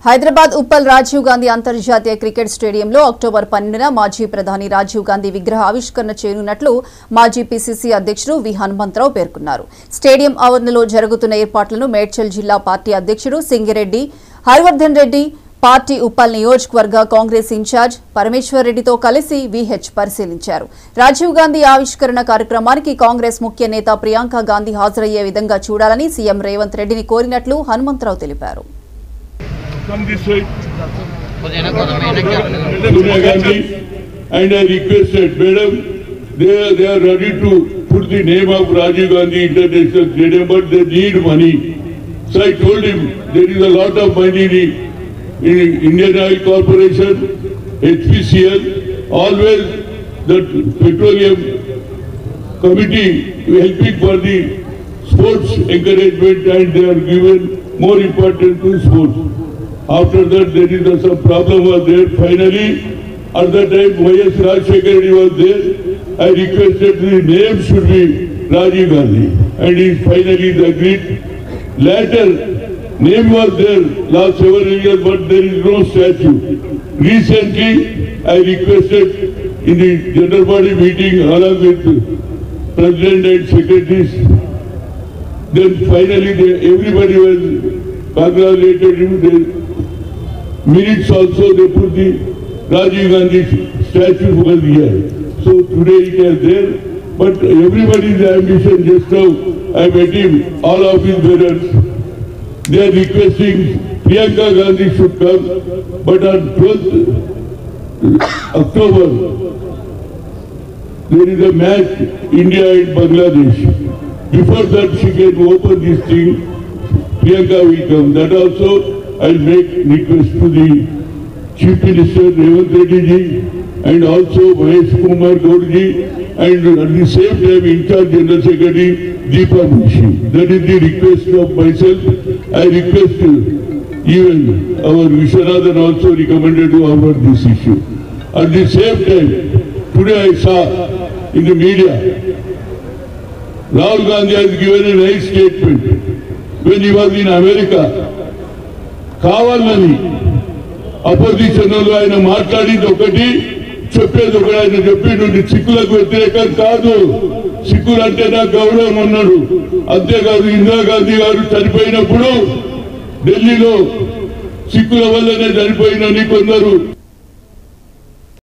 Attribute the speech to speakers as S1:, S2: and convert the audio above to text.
S1: హైదరాబాద్ ఉప్పల్ రాజీవ్ గాంధీ అంతర్జాతీయ క్రికెట్ స్టేడియంలో అక్టోబర్ 12న మాజీ ప్రధాని రాజీవ్ గాంధీ విగ్రహ ఆవిష్కరణ చేయనున్నట్లు మాజీ పీసీసీ అధ్యక్షుడు వి హనుమంతరావు పేర్కొన్నారు. స్టేడియం ఆవరణలో జరుగుతున్న ఏర్పాట్లను మేడ్చల్ జిల్లా పార్టీ అధ్యక్షుడు సింగిరెడ్డి హరివర్ధన్ రెడ్డి పార్టీ ఉప్పల్ నియోజకవర్గ కాంగ్రెస్ ఇన్ఛార్జ్ పరమేశ్వర్ రెడ్డితో కలిసి విహెచ్ పరిశీలించారు. రాజీవ్ గాంధీ ఆవిష్కరణ కార్యక్రమానికి కాంగ్రెస్ ముఖ్య నేత ప్రియాంక గాంధీ హాజరయ్యే విధంగా చూడాలని సీఎం రేవంత్ రెడ్డిని కోరినట్లు హనుమంతరావు తెలిపారు.
S2: Come this way. Sonia Gandhi, and I requested, Madam, they are ready to put the name of Rajiv Gandhi International Stadium, but they need money. So I told him there is a lot of money in Indian Oil Corporation, HPCL, always the petroleum committee helping for the sports encouragement, and they are given more importance to sports. After that, there is some problem was there. Finally, at that time, Y.S. Rajshekar Reddy was there. I requested the name should be Rajiv Gandhi, and he finally agreed. Later, name was there last several years, but there is no statue. Recently, I requested in the general body meeting along with President and secretaries. Then finally, everybody was congratulated him. Minutes also they put the Rajiv Gandhi statue over here. So today it is there, but everybody's ambition just now, I met him, all of his brothers, they are requesting Priyanka Gandhi should come, but on 12th October, there is a match, India and Bangladesh. Before that she can open this thing, Priyanka will come. That also I'll make request to the Chief Minister Revanth Reddy ji and also Mahesh Kumar Gaur ji, and at the same time in charge General Secretary Deepa Munshi. That is the request of myself. I request even our Vishwanathan also recommended to offer this issue. At the same time, today I saw in the media, Rahul Gandhi has given a nice statement when he was in America. కావాలని opposition ఆయన మాట్లాడింది ఒకటి, చెప్పేది ఒకటి. ఆయన చెప్పి నువ్వు సిక్కులకు వ్యతిరేకం కాదు, సిక్కులు అంటే నాకు గౌరవం అన్నాడు. అంతేకాదు ఇందిరాగాంధీ గారు చనిపోయినప్పుడు ఢిల్లీలో సిక్కుల వల్లనే చనిపోయినని కొందరు